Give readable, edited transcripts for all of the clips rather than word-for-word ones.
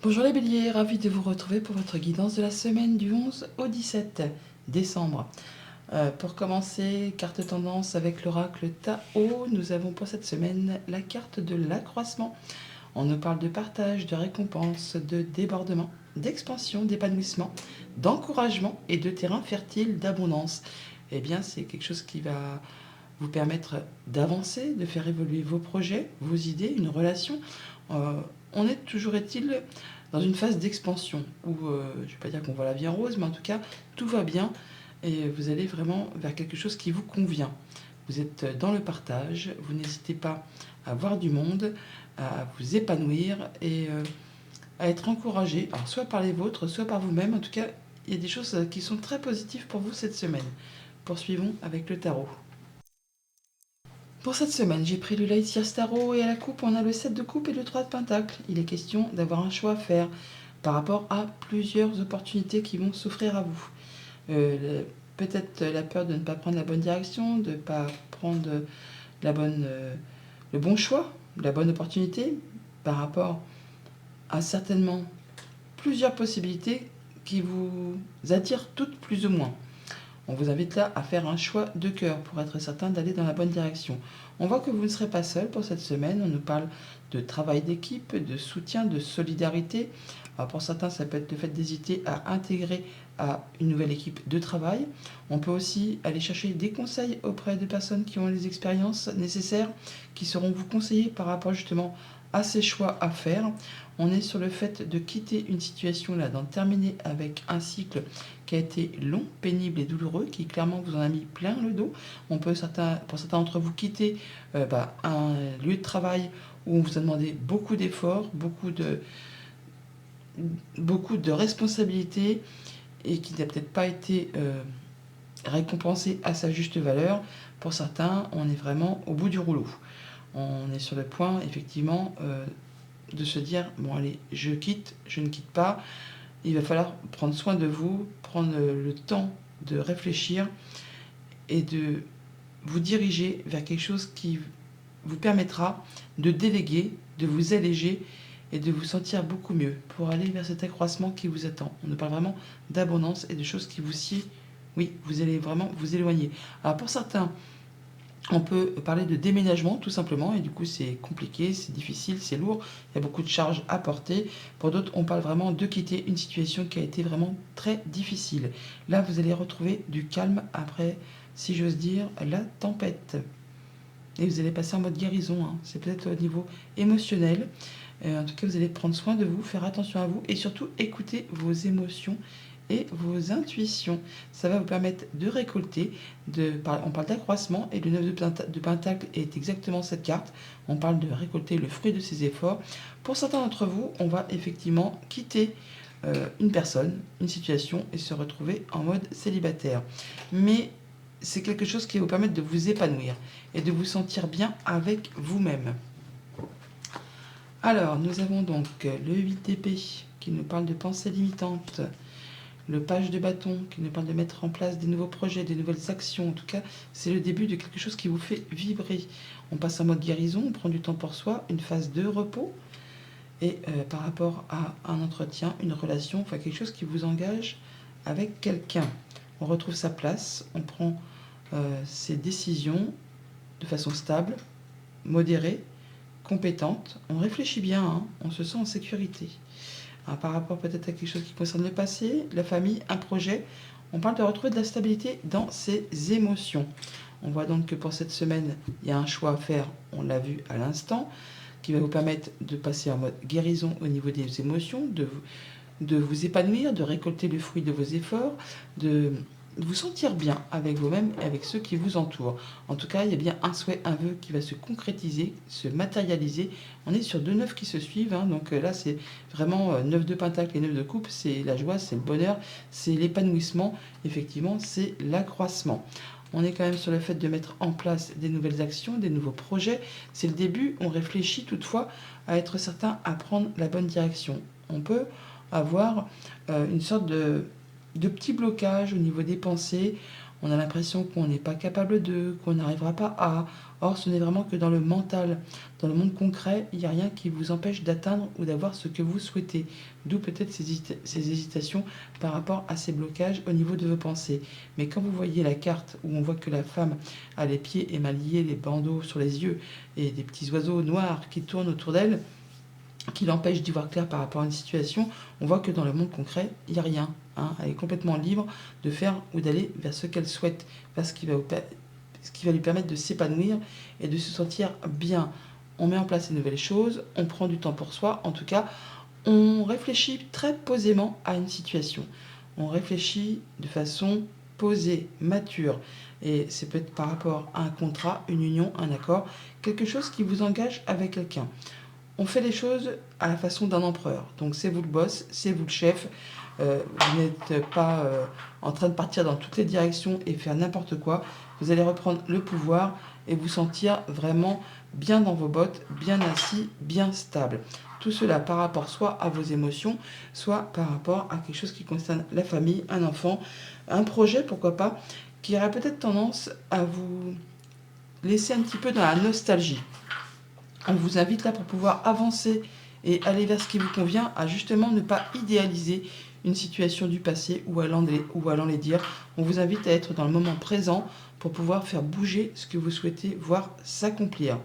Bonjour les béliers, ravi de vous retrouver pour votre guidance de la semaine du 11 au 17 décembre. Pour commencer, carte tendance avec l'oracle Tao, nous avons pour cette semaine la carte de l'accroissement. On nous parle de partage, de récompense, de débordement, d'expansion, d'épanouissement, d'encouragement et de terrain fertile, d'abondance. Eh bien, c'est quelque chose qui va vous permettre d'avancer, de faire évoluer vos projets, vos idées, une relation. On est toujours est-il dans une phase d'expansion où, je ne vais pas dire qu'on voit la vie en rose, mais en tout cas, tout va bien et vous allez vraiment vers quelque chose qui vous convient. Vous êtes dans le partage, vous n'hésitez pas à voir du monde, à vous épanouir et à être encouragé, alors soit par les vôtres, soit par vous-même. En tout cas, il y a des choses qui sont très positives pour vous cette semaine. Poursuivons avec le tarot. Pour cette semaine, j'ai pris le Lightyear Tarot et à la coupe, on a le 7 de coupe et le 3 de pentacle. Il est question d'avoir un choix à faire par rapport à plusieurs opportunités qui vont s'offrir à vous. Peut-être la peur de ne pas prendre la bonne direction, de ne pas prendre le bon choix, la bonne opportunité par rapport à certainement plusieurs possibilités qui vous attirent toutes plus ou moins. On vous invite là à faire un choix de cœur pour être certain d'aller dans la bonne direction. On voit que vous ne serez pas seul pour cette semaine. On nous parle de travail d'équipe, de soutien, de solidarité. Alors pour certains, ça peut être le fait d'hésiter à intégrer à une nouvelle équipe de travail. On peut aussi aller chercher des conseils auprès de personnes qui ont les expériences nécessaires, qui sauront vous conseiller par rapport justement à ces choix à faire. On est sur le fait de quitter une situation là, d'en terminer avec un cycle qui a été long, pénible et douloureux, qui clairement vous en a mis plein le dos. On peut, pour certains d'entre vous, quitter un lieu de travail où on vous a demandé beaucoup d'efforts, beaucoup de responsabilités et qui n'a peut-être pas été récompensé à sa juste valeur. Pour certains, on est vraiment au bout du rouleau. On est sur le point, effectivement, de se dire, bon allez, je quitte, je ne quitte pas. Il va falloir prendre soin de vous, prendre le temps de réfléchir et de vous diriger vers quelque chose qui vous permettra de déléguer, de vous alléger et de vous sentir beaucoup mieux pour aller vers cet accroissement qui vous attend. On nous parle vraiment d'abondance et de choses qui vous sient. Oui, vous allez vraiment vous éloigner. Alors pour certains, on peut parler de déménagement tout simplement et du coup c'est compliqué, c'est difficile, c'est lourd, il y a beaucoup de charges à porter. Pour d'autres, on parle vraiment de quitter une situation qui a été vraiment très difficile. Là, vous allez retrouver du calme après, si j'ose dire, la tempête. Et vous allez passer en mode guérison, hein. C'est peut-être au niveau émotionnel. En tout cas, vous allez prendre soin de vous, faire attention à vous et surtout écouter vos émotions et vos intuitions. Ça va vous permettre de récolter, on parle d'accroissement et le 9 de pentacle est exactement cette carte. On parle de récolter le fruit de ses efforts. Pour certains d'entre vous, on va effectivement quitter une personne, une situation et se retrouver en mode célibataire. Mais c'est quelque chose qui va vous permettre de vous épanouir et de vous sentir bien avec vous-même. Alors, nous avons donc le 8 d'épée qui nous parle de pensée limitante, le page de bâton qui nous parle de mettre en place des nouveaux projets, des nouvelles actions. En tout cas, c'est le début de quelque chose qui vous fait vibrer. On passe en mode guérison, on prend du temps pour soi, une phase de repos. Et par rapport à un entretien, une relation, enfin quelque chose qui vous engage avec quelqu'un. On retrouve sa place, on prend ses décisions de façon stable, modérée, compétente. On réfléchit bien, hein, on se sent en sécurité. Alors, par rapport peut-être à quelque chose qui concerne le passé, la famille, un projet, on parle de retrouver de la stabilité dans ses émotions. On voit donc que pour cette semaine, il y a un choix à faire, on l'a vu à l'instant, qui va vous permettre de passer en mode guérison au niveau des émotions, de vous épanouir, de récolter le fruit de vos efforts, de vous sentir bien avec vous-même et avec ceux qui vous entourent. En tout cas, il y a bien un souhait, un vœu qui va se concrétiser, se matérialiser. On est sur 2 neufs qui se suivent, hein, donc là c'est vraiment 9 de pentacle et 9 de coupe, c'est la joie, c'est le bonheur, c'est l'épanouissement, effectivement c'est l'accroissement. On est quand même sur le fait de mettre en place des nouvelles actions, des nouveaux projets. C'est le début, on réfléchit toutefois à être certain à prendre la bonne direction. On peut avoir une sorte de petits blocages au niveau des pensées. On a l'impression qu'on n'est pas capable de, qu'on n'arrivera pas à. Or, ce n'est vraiment que dans le mental, dans le monde concret, il n'y a rien qui vous empêche d'atteindre ou d'avoir ce que vous souhaitez. D'où peut-être ces hésitations par rapport à ces blocages au niveau de vos pensées. Mais quand vous voyez la carte où on voit que la femme a les pieds émaillés, les bandeaux sur les yeux et des petits oiseaux noirs qui tournent autour d'elle, qui l'empêche d'y voir clair par rapport à une situation, on voit que dans le monde concret, il n'y a rien. Elle est complètement libre de faire ou d'aller vers ce qu'elle souhaite, vers ce qui va lui permettre de s'épanouir et de se sentir bien. On met en place de nouvelles choses, on prend du temps pour soi, en tout cas, on réfléchit très posément à une situation. On réfléchit de façon posée, mature. Et c'est peut-être par rapport à un contrat, une union, un accord, quelque chose qui vous engage avec quelqu'un. On fait les choses à la façon d'un empereur. Donc c'est vous le boss, c'est vous le chef. Vous n'êtes pas en train de partir dans toutes les directions et faire n'importe quoi. Vous allez reprendre le pouvoir et vous sentir vraiment bien dans vos bottes, bien assis, bien stable. Tout cela par rapport soit à vos émotions, soit par rapport à quelque chose qui concerne la famille, un enfant, un projet, pourquoi pas, qui aurait peut-être tendance à vous laisser un petit peu dans la nostalgie. On vous invite là pour pouvoir avancer et aller vers ce qui vous convient, à justement ne pas idéaliser une situation du passé ou allant les dire. On vous invite à être dans le moment présent pour pouvoir faire bouger ce que vous souhaitez voir s'accomplir.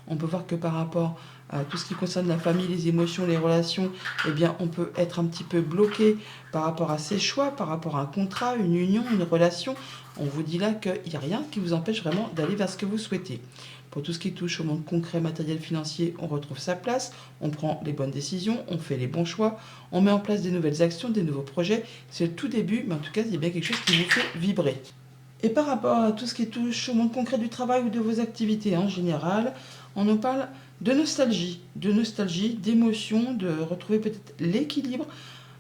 On peut voir que par rapport à tout ce qui concerne la famille, les émotions, les relations, eh bien, on peut être un petit peu bloqué par rapport à ses choix, par rapport à un contrat, une union, une relation. On vous dit là qu'il n'y a rien qui vous empêche vraiment d'aller vers ce que vous souhaitez. Pour tout ce qui touche au monde concret, matériel, financier, on retrouve sa place, on prend les bonnes décisions, on fait les bons choix, on met en place des nouvelles actions, des nouveaux projets. C'est le tout début, mais en tout cas, il y a bien quelque chose qui vous fait vibrer. Et par rapport à tout ce qui touche au monde concret du travail ou de vos activités en général, on nous parle de nostalgie, d'émotion, de retrouver peut-être l'équilibre,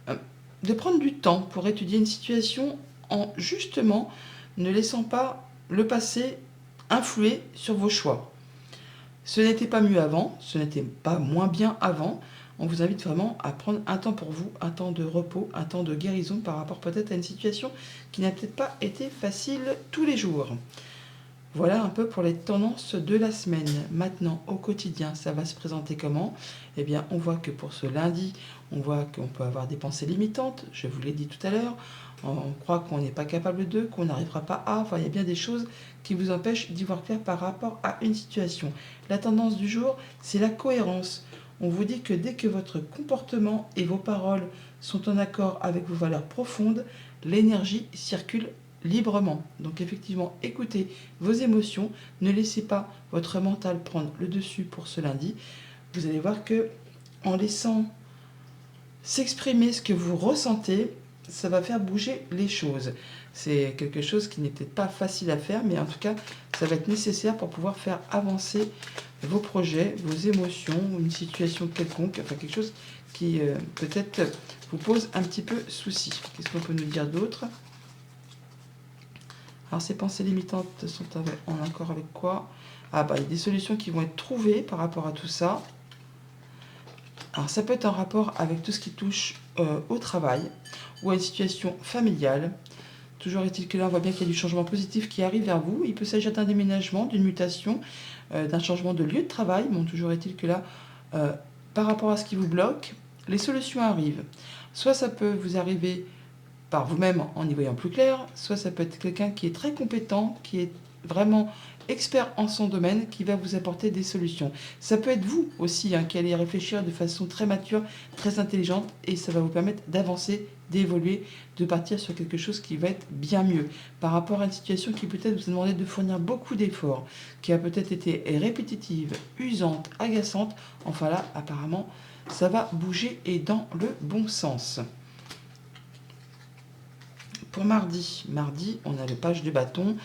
de prendre du temps pour étudier une situation en justement ne laissant pas le passé influer sur vos choix. Ce n'était pas mieux avant, ce n'était pas moins bien avant. On vous invite vraiment à prendre un temps pour vous, un temps de repos, un temps de guérison par rapport peut-être à une situation qui n'a peut-être pas été facile tous les jours. Voilà un peu pour les tendances de la semaine. Maintenant, au quotidien, ça va se présenter comment? Eh bien, on voit que pour ce lundi, on voit qu'on peut avoir des pensées limitantes, je vous l'ai dit tout à l'heure. On croit qu'on n'est pas capable de, qu'on n'arrivera pas à. Enfin, il y a bien des choses qui vous empêchent d'y voir clair par rapport à une situation. La tendance du jour, c'est la cohérence. On vous dit que dès que votre comportement et vos paroles sont en accord avec vos valeurs profondes, l'énergie circule librement. Donc effectivement, écoutez vos émotions, ne laissez pas votre mental prendre le dessus pour ce lundi. Vous allez voir que en laissant s'exprimer ce que vous ressentez, ça va faire bouger les choses. C'est quelque chose qui n'est peut-être pas facile à faire, mais en tout cas, ça va être nécessaire pour pouvoir faire avancer vos projets, vos émotions, une situation quelconque, enfin quelque chose qui peut-être vous pose un petit peu souci. Qu'est-ce qu'on peut nous dire d'autre? Alors ces pensées limitantes sont en accord avec quoi? Ah bah il y a des solutions qui vont être trouvées par rapport à tout ça. Alors ça peut être en rapport avec tout ce qui touche au travail ou à une situation familiale. Toujours est-il que là on voit bien qu'il y a du changement positif qui arrive vers vous. Il peut s'agir d'un déménagement, d'une mutation, d'un changement de lieu de travail. Bon, toujours est-il que là, par rapport à ce qui vous bloque, les solutions arrivent. Soit ça peut vous arriver par vous-même en y voyant plus clair, soit ça peut être quelqu'un qui est très compétent, qui est vraiment expert en son domaine, qui va vous apporter des solutions. Ça peut être vous aussi qui allez réfléchir de façon très mature, très intelligente, et ça va vous permettre d'avancer, d'évoluer, de partir sur quelque chose qui va être bien mieux, par rapport à une situation qui peut-être vous a demandé de fournir beaucoup d'efforts, qui a peut-être été répétitive, usante, agaçante. Enfin là, apparemment, ça va bouger et dans le bon sens. Pour mardi, on a le page du bâton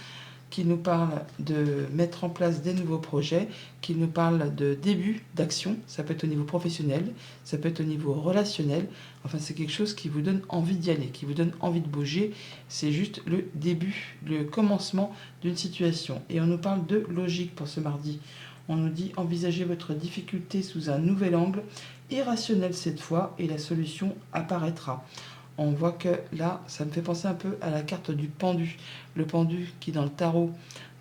qui nous parle de mettre en place des nouveaux projets, qui nous parle de début d'action. Ça peut être au niveau professionnel, ça peut être au niveau relationnel. Enfin, c'est quelque chose qui vous donne envie d'y aller, qui vous donne envie de bouger. C'est juste le début, le commencement d'une situation. Et on nous parle de logique pour ce mardi. On nous dit envisagez votre difficulté sous un nouvel angle, irrationnel cette fois, et la solution apparaîtra. on voit que là, ça me fait penser un peu à la carte du pendu. Le pendu qui, dans le tarot,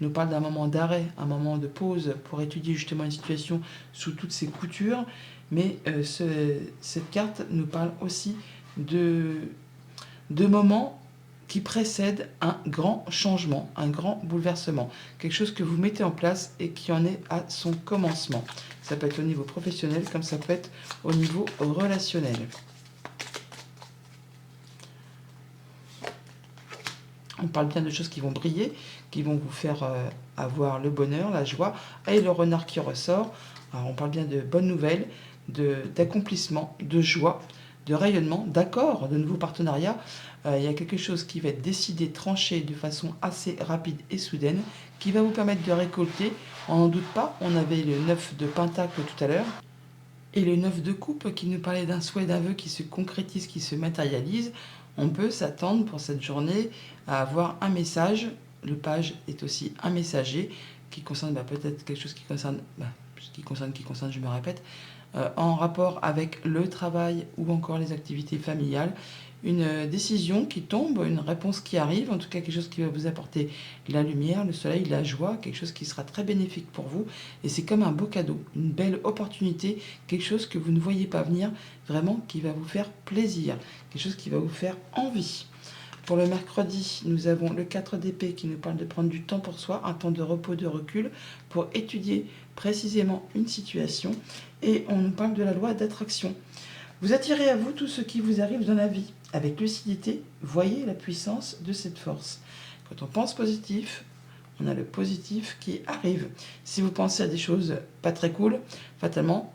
nous parle d'un moment d'arrêt, un moment de pause pour étudier justement une situation sous toutes ses coutures. Mais cette carte nous parle aussi de moments qui précèdent un grand changement, un grand bouleversement. Quelque chose que vous mettez en place et qui en est à son commencement. Ça peut être au niveau professionnel comme ça peut être au niveau relationnel. On parle bien de choses qui vont briller, qui vont vous faire avoir le bonheur, la joie, et le renard qui ressort. Alors on parle bien de bonnes nouvelles, d'accomplissement, de joie, de rayonnement, d'accords, de nouveaux partenariats. Il y a quelque chose qui va être décidé, tranché de façon assez rapide et soudaine, qui va vous permettre de récolter. On n'en doute pas, on avait le 9 de Pentacle tout à l'heure, et le 9 de coupe qui nous parlait d'un souhait, d'un vœu qui se concrétise, qui se matérialise. On peut s'attendre pour cette journée à avoir un message. Le page est aussi un messager qui concerne peut-être quelque chose qui concerne, je me répète, en rapport avec le travail ou encore les activités familiales. Une décision qui tombe, une réponse qui arrive, en tout cas quelque chose qui va vous apporter la lumière, le soleil, la joie, quelque chose qui sera très bénéfique pour vous. Et c'est comme un beau cadeau, une belle opportunité, quelque chose que vous ne voyez pas venir, vraiment qui va vous faire plaisir, quelque chose qui va vous faire envie. Pour le mercredi, nous avons le 4 d'épée qui nous parle de prendre du temps pour soi, un temps de repos, de recul, pour étudier précisément une situation. Et on nous parle de la loi d'attraction. Vous attirez à vous tout ce qui vous arrive dans la vie. Avec lucidité, voyez la puissance de cette force. Quand on pense positif, on a le positif qui arrive. Si vous pensez à des choses pas très cool, fatalement,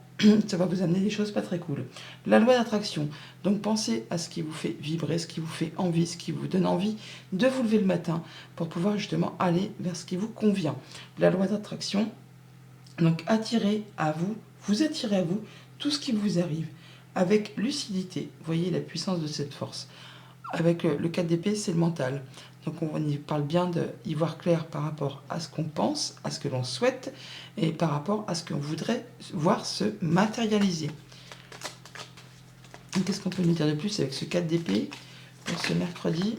ça va vous amener des choses pas très cool. La loi d'attraction. Donc pensez à ce qui vous fait vibrer, ce qui vous fait envie, ce qui vous donne envie de vous lever le matin pour pouvoir justement aller vers ce qui vous convient. La loi d'attraction. Donc attirez à vous, vous attirez à vous tout ce qui vous arrive. Avec lucidité, voyez la puissance de cette force. Avec le 4 d'épée, c'est le mental. Donc on y parle bien d'y voir clair par rapport à ce qu'on pense, à ce que l'on souhaite, et par rapport à ce qu'on voudrait voir se matérialiser. Qu'est-ce qu'on peut nous dire de plus avec ce 4 d'épée pour ce mercredi ?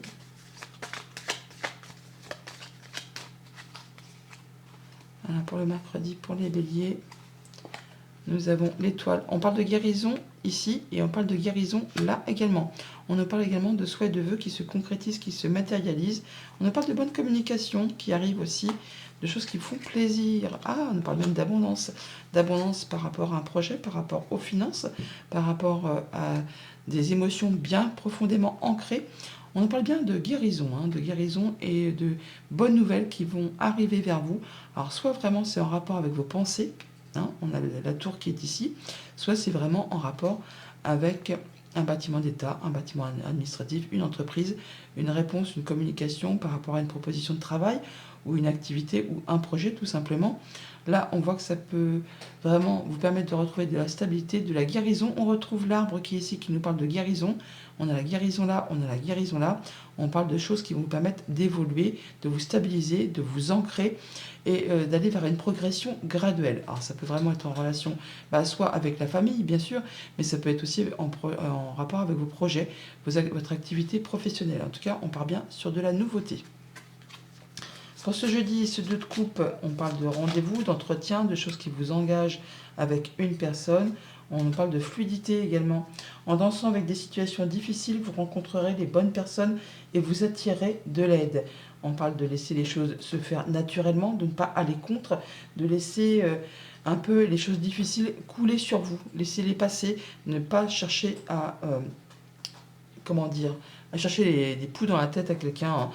Voilà, pour le mercredi, pour les béliers, nous avons l'étoile. On parle de guérison ici et on parle de guérison là également. On nous parle également de souhaits de vœux qui se concrétisent, qui se matérialisent. On nous parle de bonne communication qui arrive aussi, de choses qui font plaisir. Ah, on nous parle même d'abondance. D'abondance par rapport à un projet, par rapport aux finances, par rapport à des émotions bien profondément ancrées. On nous parle bien de guérison et de bonnes nouvelles qui vont arriver vers vous. Alors soit vraiment c'est en rapport avec vos pensées, on a la tour qui est ici, soit c'est vraiment en rapport avec un bâtiment d'État, un bâtiment administratif, une entreprise, une réponse, une communication par rapport à une proposition de travail ou une activité ou un projet tout simplement. Là, on voit que ça peut vraiment vous permettre de retrouver de la stabilité, de la guérison. On retrouve l'arbre qui est ici, qui nous parle de guérison. On a la guérison là, on a la guérison là. On parle de choses qui vont vous permettre d'évoluer, de vous stabiliser, de vous ancrer et d'aller vers une progression graduelle. Alors ça peut vraiment être en relation soit avec la famille, bien sûr, mais ça peut être aussi en rapport avec vos projets, votre activité professionnelle. En tout cas, on part bien sur de la nouveauté. Pour ce jeudi, ce 2 de coupe, on parle de rendez-vous, d'entretien, de choses qui vous engagent avec une personne. On parle de fluidité également. En dansant avec des situations difficiles, vous rencontrerez les bonnes personnes et vous attirez de l'aide. On parle de laisser les choses se faire naturellement, de ne pas aller contre, de laisser un peu les choses difficiles couler sur vous. Laissez-les passer, ne pas chercher à chercher des poux dans la tête à quelqu'un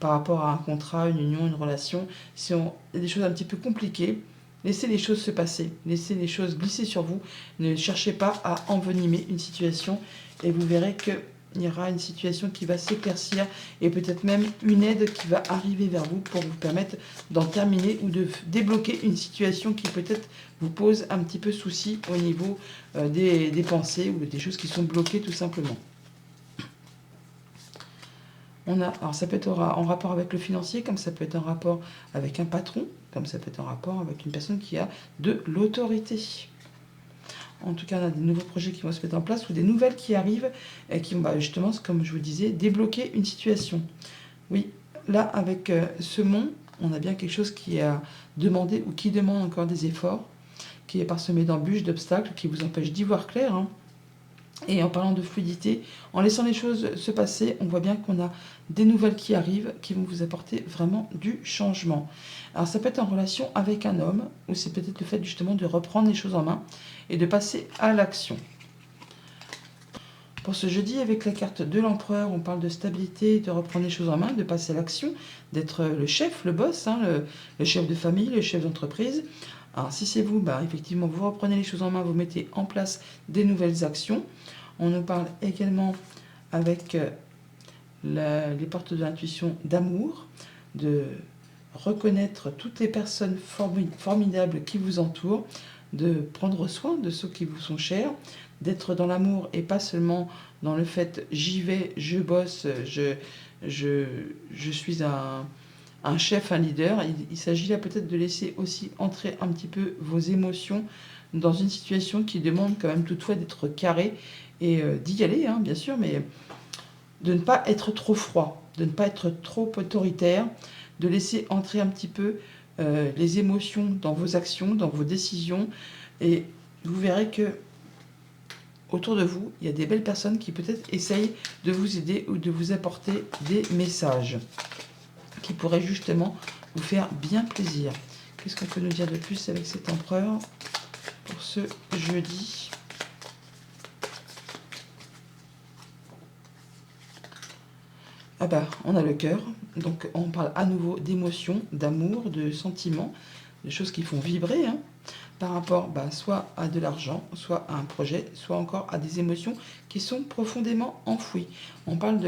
par rapport à un contrat, une union, une relation. Si il y a des choses un petit peu compliquées, laissez les choses se passer, laissez les choses glisser sur vous. Ne cherchez pas à envenimer une situation et vous verrez qu'il y aura une situation qui va s'éclaircir et peut-être même une aide qui va arriver vers vous pour vous permettre d'en terminer ou de débloquer une situation qui peut-être vous pose un petit peu souci au niveau des pensées ou des choses qui sont bloquées tout simplement. Alors ça peut être en rapport avec le financier, comme ça peut être en rapport avec un patron, comme ça peut être en rapport avec une personne qui a de l'autorité. En tout cas, on a des nouveaux projets qui vont se mettre en place ou des nouvelles qui arrivent et qui vont justement, comme je vous disais, débloquer une situation. Oui, là, avec ce mont, on a bien quelque chose qui a demandé ou qui demande encore des efforts, qui est parsemé d'embûches, d'obstacles, qui vous empêche d'y voir clair. Hein. Et en parlant de fluidité, en laissant les choses se passer, on voit bien qu'on a des nouvelles qui arrivent, qui vont vous apporter vraiment du changement. Alors ça peut être en relation avec un homme, ou c'est peut-être le fait justement de reprendre les choses en main et de passer à l'action. Pour ce jeudi, avec la carte de l'empereur, on parle de stabilité, de reprendre les choses en main, de passer à l'action, d'être le chef, le boss, hein, le chef de famille, le chef d'entreprise. Alors si c'est vous, effectivement, vous reprenez les choses en main, vous mettez en place des nouvelles actions. On nous parle également avec les portes de l'intuition d'amour, de reconnaître toutes les personnes formidables qui vous entourent, de prendre soin de ceux qui vous sont chers, d'être dans l'amour et pas seulement dans le fait j'y vais, je bosse, je suis un chef, un leader. Il s'agit là peut-être de laisser aussi entrer un petit peu vos émotions dans une situation qui demande quand même toutefois d'être carré et d'y aller, hein, bien sûr, mais de ne pas être trop froid, de ne pas être trop autoritaire, de laisser entrer un petit peu les émotions dans vos actions, dans vos décisions, et vous verrez que autour de vous, il y a des belles personnes qui peut-être essayent de vous aider ou de vous apporter des messages qui pourraient justement vous faire bien plaisir. Qu'est-ce qu'on peut nous dire de plus avec cet empereur pour ce jeudi ? On a le cœur, donc on parle à nouveau d'émotions, d'amour, de sentiments, des choses qui font vibrer, hein, par rapport soit à de l'argent, soit à un projet, soit encore à des émotions qui sont profondément enfouies. On parle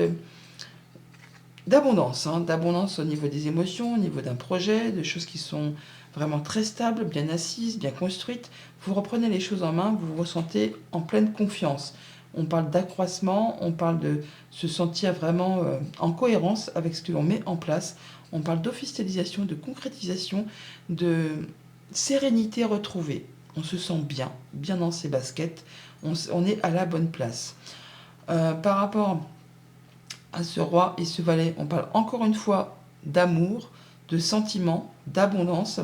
d'abondance, hein, d'abondance au niveau des émotions, au niveau d'un projet, de choses qui sont vraiment très stables, bien assises, bien construites. Vous reprenez les choses en main, vous vous ressentez en pleine confiance. On parle d'accroissement, on parle de se sentir vraiment en cohérence avec ce que l'on met en place. On parle d'officialisation, de concrétisation, de sérénité retrouvée. On se sent bien, bien dans ses baskets. On est à la bonne place. Par rapport à ce roi et ce valet, on parle encore une fois d'amour, de sentiment, d'abondance.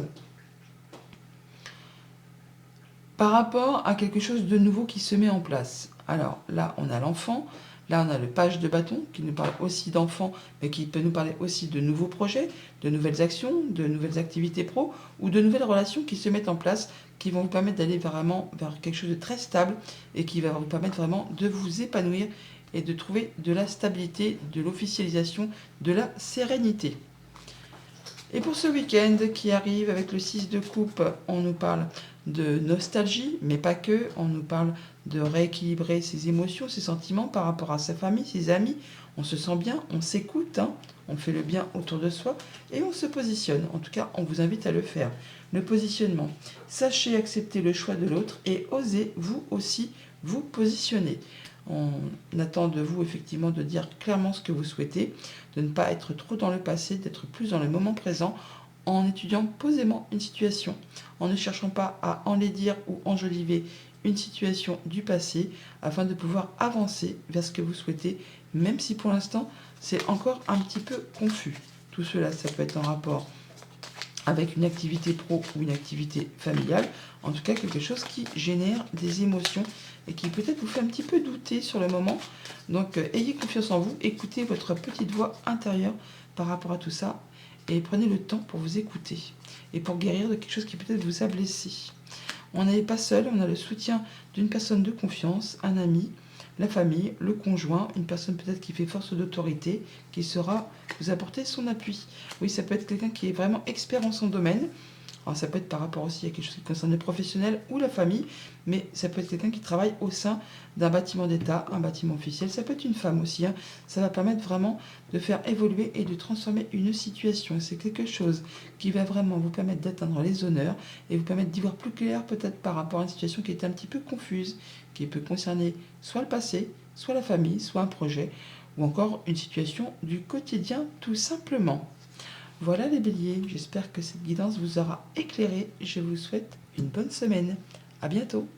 Par rapport à quelque chose de nouveau qui se met en place. Alors là, on a l'enfant, là on a le page de bâton qui nous parle aussi d'enfant, mais qui peut nous parler aussi de nouveaux projets, de nouvelles actions, de nouvelles activités pro, ou de nouvelles relations qui se mettent en place, qui vont vous permettre d'aller vraiment vers quelque chose de très stable, et qui va vous permettre vraiment de vous épanouir, et de trouver de la stabilité, de l'officialisation, de la sérénité. Et pour ce week-end qui arrive avec le 6 de coupe, on nous parle de nostalgie, mais pas que. On nous parle de rééquilibrer ses émotions, ses sentiments par rapport à sa famille, ses amis. On se sent bien, on s'écoute, hein, on fait le bien autour de soi et on se positionne. En tout cas, on vous invite à le faire. Le positionnement. Sachez accepter le choix de l'autre et osez vous aussi vous positionner. On attend de vous effectivement de dire clairement ce que vous souhaitez, de ne pas être trop dans le passé, d'être plus dans le moment présent, en étudiant posément une situation, en ne cherchant pas à enlaidir ou enjoliver une situation du passé, afin de pouvoir avancer vers ce que vous souhaitez, même si pour l'instant c'est encore un petit peu confus. Tout cela, ça peut être en rapport avec une activité pro ou une activité familiale, en tout cas quelque chose qui génère des émotions et qui peut-être vous fait un petit peu douter sur le moment. Donc ayez confiance en vous, écoutez votre petite voix intérieure par rapport à tout ça et prenez le temps pour vous écouter et pour guérir de quelque chose qui peut-être vous a blessé. On n'est pas seul, on a le soutien d'une personne de confiance, un ami, la famille, le conjoint, une personne peut-être qui fait force d'autorité, qui saura vous apporter son appui. Oui, ça peut être quelqu'un qui est vraiment expert en son domaine. Alors ça peut être par rapport aussi à quelque chose qui concerne les professionnels ou la famille, mais ça peut être quelqu'un qui travaille au sein d'un bâtiment d'État, un bâtiment officiel. Ça peut être une femme aussi. Hein. Ça va permettre vraiment de faire évoluer et de transformer une situation. C'est quelque chose qui va vraiment vous permettre d'atteindre les honneurs et vous permettre d'y voir plus clair peut-être par rapport à une situation qui est un petit peu confuse, qui peut concerner soit le passé, soit la famille, soit un projet, ou encore une situation du quotidien tout simplement. Voilà les béliers, j'espère que cette guidance vous aura éclairé. Je vous souhaite une bonne semaine. À bientôt.